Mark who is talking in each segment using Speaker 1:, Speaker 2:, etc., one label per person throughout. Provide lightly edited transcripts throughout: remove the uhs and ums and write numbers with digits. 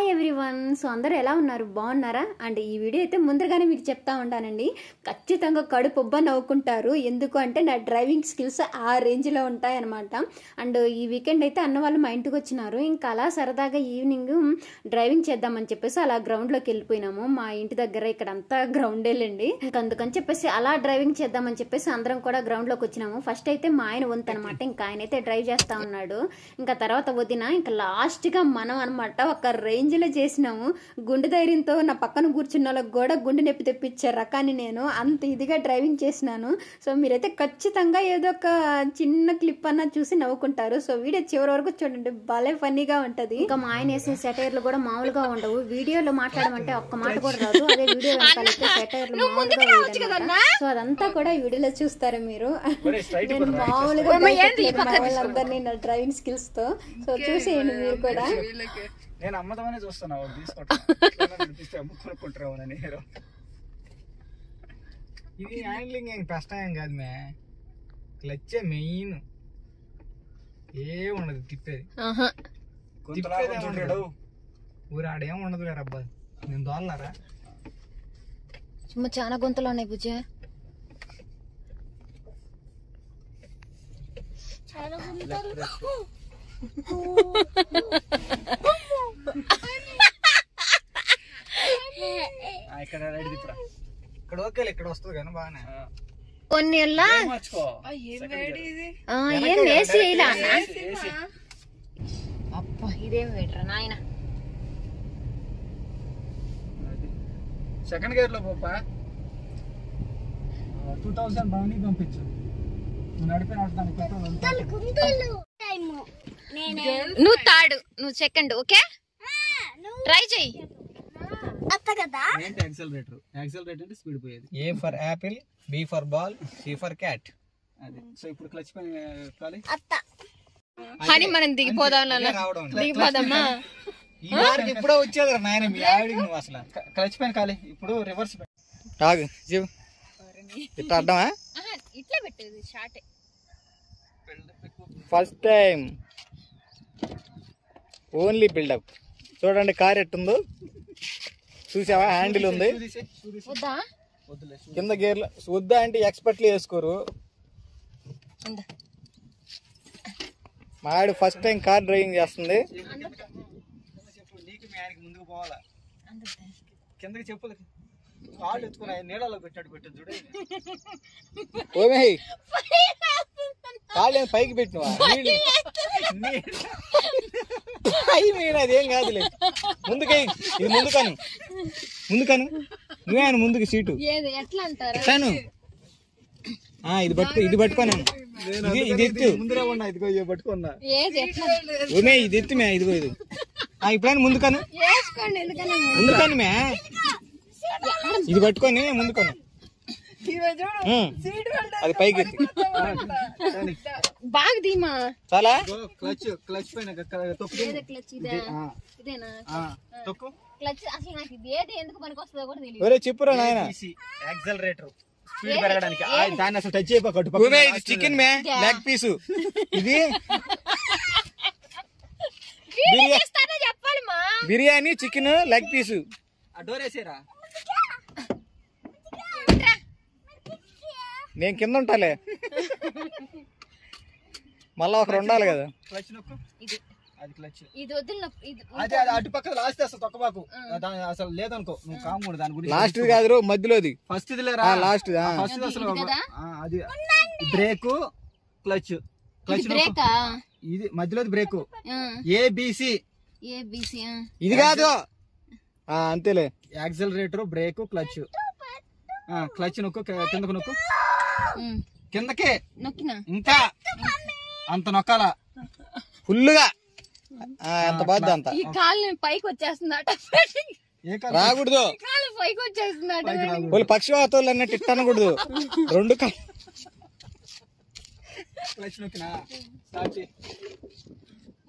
Speaker 1: Hi everyone. So అందరూ ఎలా ఉన్నారు, బాగున్నారా? అండ్ ఈ వీడియో అయితే ముందుగానే మీకు చెప్తా ఉంటానండి, ఖచ్చితంగా కడుపుబ్బ నవ్వుకుంటారు. ఎందుకు అంటే నా డ్రైవింగ్ స్కిల్స్ ఆ రేంజ్లో ఉంటాయన్నమాట. అండ్ ఈ వీకెండ్ అయితే అన్న వాళ్ళు మా ఇంటికి వచ్చినారు. ఇంకా అలా సరదాగా ఈవినింగ్ డ్రైవింగ్ చేద్దామని చెప్పేసి అలా గ్రౌండ్లోకి వెళ్ళిపోయినాము. మా ఇంటి దగ్గర ఇక్కడ అంతా గ్రౌండేలండి. ఇంకా అందుకని చెప్పేసి అలా డ్రైవింగ్ చేద్దామని చెప్పేసి అందరం కూడా గ్రౌండ్లోకి వచ్చినాము. ఫస్ట్ అయితే మా ఆయన వంతు అనమాట, ఇంకా ఆయన అయితే డ్రైవ్ చేస్తా ఉన్నాడు. ఇంకా తర్వాత వదిన, ఇంకా లాస్ట్గా మనం అనమాట ఒక రేంజ్లో చేసినాము. గుండె ధైర్యంతో నా పక్కన కూర్చున్న వాళ్ళకి కూడా గుండె నొప్పి తెప్పించే రకాన్ని నేను అంత ఇదిగా డ్రైవింగ్ చేసినాను. సో మీరైతే ఖచ్చితంగా ఏదో ఒక చిన్న క్లిప్ అన్నా చూసి నవ్వుకుంటారు. సో వీడియో చివరి వరకు చూడండి, భలే ఫన్నీగా ఉంటది. ఇంకా మా ఆయన వేసే సెటైర్లు కూడా మామూలుగా ఉండవు. వీడియోలో మాట్లాడమంటే ఒక్క మాట కూడా రాదు, అదే వీడియో వెనకాలైతే సెటైర్లు మామూలుగా. సో అదంతా కూడా వీడియోలో చూస్తారు మీరు. నేను మామూలుగా వాళ్ళందరినీ నా డ్రైవింగ్ స్కిల్స్ తో. సో చూసేయండి మీరు కూడా.
Speaker 2: నేను అమ్మదమనే చూస్తున్నా, కొనుక్కుంటారేమోనని. ఇది హ్యాండ్లింగ్ ఏం కష్టం ఏం కాదు మే, క్లచ్చే మెయిన్. ఏముండదు తిప్పేది, ఊరు ఆడేం ఉండదు వేరే అబ్బా. నేను దోలనారా
Speaker 1: చాలా గొంతులు ఉన్నాయి బుజ్జ.
Speaker 2: ఇక్కడ ఓకే, ఇక్కడ వస్తుంది కానీ బాగానే
Speaker 1: కొన్ని అబ్బా ఇదేం వేటరా నాయన.
Speaker 2: సెకండ్ గేర్ లో పోపా 2000 బాగుని పంపించు.
Speaker 1: నువ్వు థర్డ్, నువ్వు సెకండ్. ఓకే ట్రై చెయ్యి.
Speaker 2: యాక్సిలరేటర్ అంటే స్పీడ్ పోయేది. A for apple, B for ball, C for cat. అది సో ఇప్పుడు క్లచ్ పైన
Speaker 1: అని మనం దిగిపోదాం, దిగిపోదామా?
Speaker 2: ఈ వారికి ఇప్పుడే వచ్చేది నాయన మీ ఆవిడికి. నువ్వు అసలు క్లచ్ పైన కాలే, ఇప్పుడు రివర్స్ ఆగు జీవ్. ఇట్లా అడ్డమా?
Speaker 1: ఇట్లా పెట్టేది short.
Speaker 2: First time only buildup. చూడండి కార్ ఎట్టుందో చూసావా, హ్యాండిల్ ఉంది కింద గేర్లు. వద్దా అంటే ఎక్స్పర్ట్లు వేసుకోరు. మా ఆవిడ ఫస్ట్ టైం కార్ డ్రైవింగ్ చేస్తుంది. ముందుకు పోవాలా, కిందకి చెప్పులు కాళ్ళు ఎత్తుకున్నా నీళ్ళలో పెట్టాడు పెట్టు చూడ. ఓమే కాళ్ళు పైకి పెట్టినవా? నేను అదేం కాదులే, ముందుకై. ఇది ముందుకను, ముందుకను. నువ్వే ఆయన ముందుకు సీటు తను. ఇది పట్టుకోను. ఇది ఎత్తు, ముందుగా ఉన్నా. ఇదిగో పట్టుకున్నా. ఓమే ఇది ఎత్తు మే, ఇదిగో ఇది. ఇప్పుడైనా ముందుకను, ముందుకను మే. ఇది పట్టుకొని ముందుకను, అది పైకి ఎత్తి
Speaker 1: బాగా ధీమా.
Speaker 2: చాలా క్లచ్ క్లచ్ పైన తొక్కు. చెప్పురా నాయన. యాక్సిలరేటర్ స్పీడ్ పెరగడానికి, దాన్ని అసలు టచ్ అయిపోకట్టు. చికెన్ మే లెగ్ పీసు. ఇది బిర్యానీ చికెన్ లెగ్ పీసు. డోరేసేరా, నేను కింద ఉంటాలే, మళ్ళా ఒకరు ఉండాలి కదా. క్లచ్ నొక్కు, అది క్లచ్. అదే అటు పక్కన లాస్ట్ అసలు తొక్కబాకు, అసలు లేదనుకో నువ్వు కాముడు. దాని గురించి లాస్ట్ కాదు, మధ్యలోది ఫస్ట్ లాస్ట్. ఫస్ట్ అసలు అది బ్రేక్ క్లచ్. క్లచ్ ఇది మధ్యలోది బ్రేక్. ఏబిసి ఇది కాదు, అంతేలే. Accelerator, break, clutch. క్లచ్ నొక్కు, కిందకు నొక్కు, కిందకే ఇంకా అంత నొక్కాలా ఫుల్గా. ఎంత బాధ అంత.
Speaker 1: ఈ కాలు పైకి వచ్చేస్తుందట,
Speaker 2: రాకూడదు.
Speaker 1: పైకి వచ్చేస్తుందట.
Speaker 2: వాళ్ళు పక్షవాతాలు అన్నట్టు ఇట్టనకూడదు. రెండు కాళ్ళు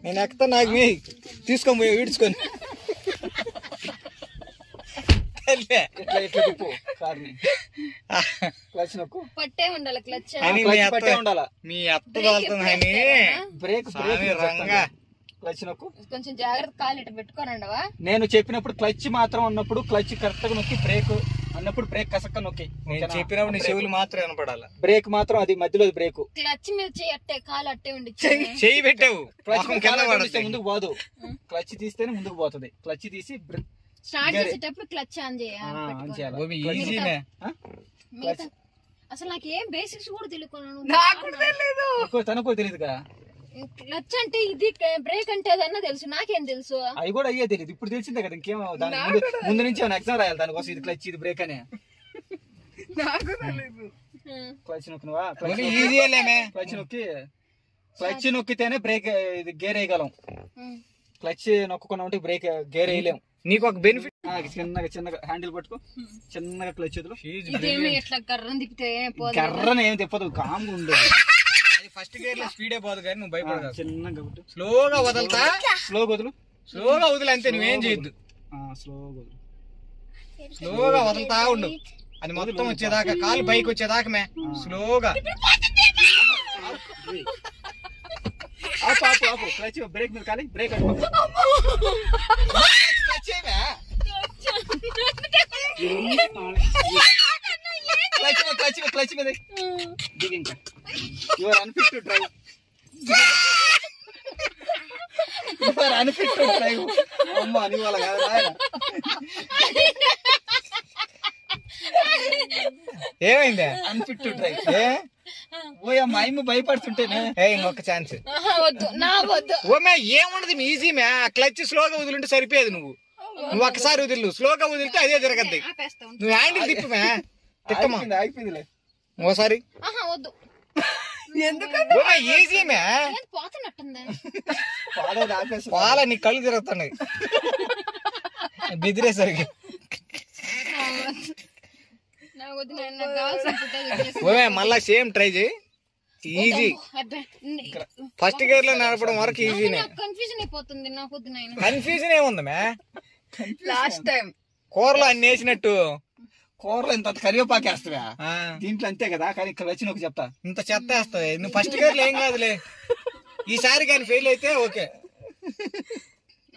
Speaker 2: నేను ఎక్కుతా, నాకు మీ తీసుకో ఈడ్చుకొని.
Speaker 1: పట్టే ఉండాలి క్లచ్.
Speaker 2: మీ అత్త బ్రేక్ రంగా క్లచ్ నొక్కు.
Speaker 1: కొంచెం జాగ్రత్త, కాలు ఇట్లా పెట్టుకోనండవా.
Speaker 2: నేను చెప్పినప్పుడు క్లచ్ మాత్రం అన్నప్పుడు క్లచ్ కరెక్ట్ గా నొక్కి, బ్రేక్ అన్నప్పుడు బ్రేక్ కసక్క నొక్కి.
Speaker 3: చెప్పినప్పుడు నీ చెవులు మాత్రం వినపడాలి.
Speaker 2: బ్రేక్ మాత్రం అది మధ్యలో బ్రేక్.
Speaker 1: క్లచ్ మీద చెయ్యి అట్టే, కాలు అట్టే ఉండి
Speaker 3: చెయ్యి పెట్టావు,
Speaker 2: క్లచ్ ముందుకు పోదు. క్లచ్ తీస్తేనే ముందుకు పోతుంది. క్లచ్ తీసి
Speaker 1: స్టార్ట్ చేసేటప్పుడు క్లచ్ ఆన్ చేయాలి. అసలు నాకు ఏం బేసిక్స్ కూడా తెలియదు.
Speaker 2: తనకు తెలియదు కదా
Speaker 1: క్లచ్ అంటే ఇది, బ్రేక్ అంటే అదన్నా తెలుసు, నాకేం తెలుసు.
Speaker 2: అవి కూడా అయ్యే తెలియదు. ఇప్పుడు తెలిసిందే కదా. ఇంకేం దాని ముందు నుంచి ఎగ్జామ్ రాయాలి దానికోసం. ఇది క్లచ్, ఇది బ్రేక్ అనే క్లచ్ నొక్కునవా? క్లచ్ నొక్కి, క్లచ్ నొక్కితేనే బ్రేక్, ఇది గేర్ వేయగలం. క్లచ్ నొక్కకుండా ఉంటే బ్రేక్, గేర్ వేయలేం.
Speaker 3: నీకు ఒక బెనిఫిట్,
Speaker 2: చిన్నగా హ్యాండిల్ పట్టుకో, చిన్నగా క్లచ్ వదులు.
Speaker 1: కర్రను
Speaker 2: ఏం తిప్పదు, కామ్గా ఉండదు.
Speaker 3: ఫస్ట్ గేర్ లో స్పీడే పోదు కానీ నువ్వు భయపడదు.
Speaker 2: చిన్నగా
Speaker 3: స్లోగా వదలతా,
Speaker 2: స్లోగా వదులు,
Speaker 3: స్లోగా వదిలి అంతే, నువ్వేం చేయొద్దు. స్లోగా వదులుతా ఉండు, అది మొత్తం వచ్చేదాకా, కాలు బైక్ వచ్చేదాకా మే స్లోగా.
Speaker 2: క్లచ్ బ్రేక్ మీద కాలి, బ్రేక్ క్లచ్ మీద దిగి. ఇంకా you are unfit to drive. Unfit to drive. అమ్మ అని వాళ్ళ కాదు నాయన.
Speaker 3: ఏమైంది?
Speaker 2: Unfit to drive. ఓయమ్మ అమ్మ భయపడుతుంటేనే.
Speaker 3: ఇంకొక ఛాన్స్. ఓమే ఏముండదు, ఈజీ మే. క్లచ్ స్లోగా వదిలింటే సరిపోయేది. నువ్వు ఒక్కసారి వదిలు, స్లోగా వదిలితే అదే జరగద్ది. నువ్వు హ్యాండిల్ తిప్పమే, తిప్పమా
Speaker 2: అయిపోయిందిలే
Speaker 3: ఓసారి. ఈజీ మే. పాల నీ కళ్ళు తిరుగుతున్నాయి బెదిరేసరికి. మళ్ళా సేమ్ ట్రై చేయి. ఈజీ. ఫస్ట్ గేర్ లో నడపడం వరకు ఈజీనే.
Speaker 1: కన్ఫ్యూజన్ అయిపోతుంది నాకు.
Speaker 3: కన్ఫ్యూజన్ ఏముంది మే?
Speaker 1: లాస్ట్ టైం
Speaker 3: కూరలో అన్ని వేసినట్టు
Speaker 2: కూరలో ఇంత కరివేపాకు వేస్తావా? దీంట్లో అంతే కదా. కానీ ఇక్కడ వచ్చి నువ్వు చెప్తా,
Speaker 3: ఇంత చెత్త వేస్తావు. నువ్వు ఫస్ట్ గేర్ లో ఏం కాదులే. ఈసారి కానీ ఫెయిల్ అయితే ఓకే,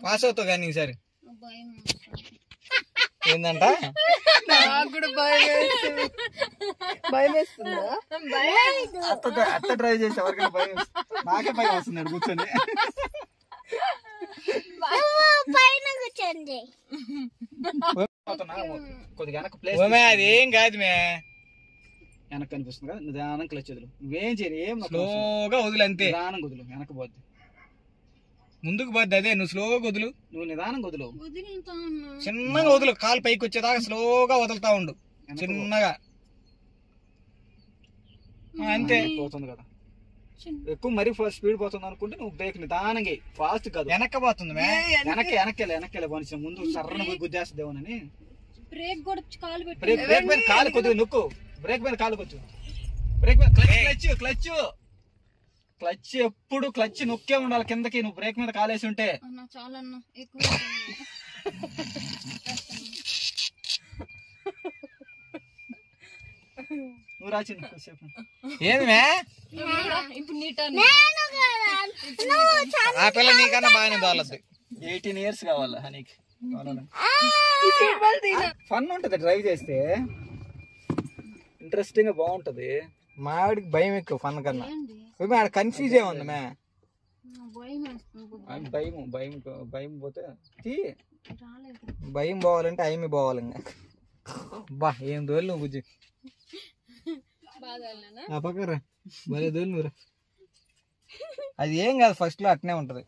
Speaker 3: పాస్ అవుతావు. కానీ ఈసారి ఏందంట,
Speaker 2: అత్త డ్రైవ్ చేసి ఎవరికైనా భయం, నాకే భయం వస్తున్నాడు కూర్చొని.
Speaker 3: అది ఏం కాదు మే,
Speaker 2: వెనక్కి కనిపిస్తుంది కదా. నిదానం క్లచ్ వదులు. నువ్వేం చేయరు, ఏం
Speaker 3: స్లోగా వదులు అంతే.
Speaker 2: నిదానం వదులు, వెనక్కి పోద్ది,
Speaker 3: ముందుకు పోద్ది. అదే నువ్వు స్లోగా వదులు,
Speaker 2: నువ్వు నిదానం వదులు,
Speaker 3: చిన్నగా వదులు. కాలు పైకి వచ్చేదాకా స్లోగా వదులుతా ఉండు, చిన్నగా అంతే.
Speaker 2: పోతుంది కదా ఎక్కువ, మరీ స్పీడ్ పోతుంది అనుకుంటే నువ్వు బ్రేక్ నిదానంగా, ఫాస్ట్ కాదు.
Speaker 3: వెనక్కి పోతుంది
Speaker 2: వెనక్కి పోనిచ్చిన ముందు సర్రన పోయి గుద్దేస్తుందేమోనని.
Speaker 1: బ్రేక్ కూడా కాలు పెట్టి,
Speaker 2: బ్రేక్ మీద కాలు కొద్దిగా నొక్కు. బ్రేక్ మీద కాలు కొచ్చు. బ్రేక్ మీద క్లచ్ ఎప్పుడు క్లచ్ నొక్కే ఉండాలి కిందకి. నువ్వు బ్రేక్ మీద కాలేసి ఉంటే
Speaker 1: చాలా ఎక్కువ.
Speaker 2: నువ్వు రాచి
Speaker 3: ఏమి ఆ పిల్ల నీకన్నా బాగానే తోలద్ది.
Speaker 2: 18 years కావాలి హనీకి. ఫన్ ఉంటది డ్రైవ్ చేస్తే, ఇంట్రెస్టింగ్ గా బాగుంటది.
Speaker 3: మావిడికి భయం ఎక్కువ ఫన్ కన్నా. ఆడ కన్ఫ్యూజ్ ఏముంది మే,
Speaker 2: భయం పోతే
Speaker 3: భయం పోవాలంటే అయిమి పోవాలి. ఇంకా బా ఏం దోలు నువ్వు బుజ్జి పక్కరా భలే దోలు నువ్వురా. అది ఏం కాదు, ఫస్ట్ లో అట్నే ఉంటది.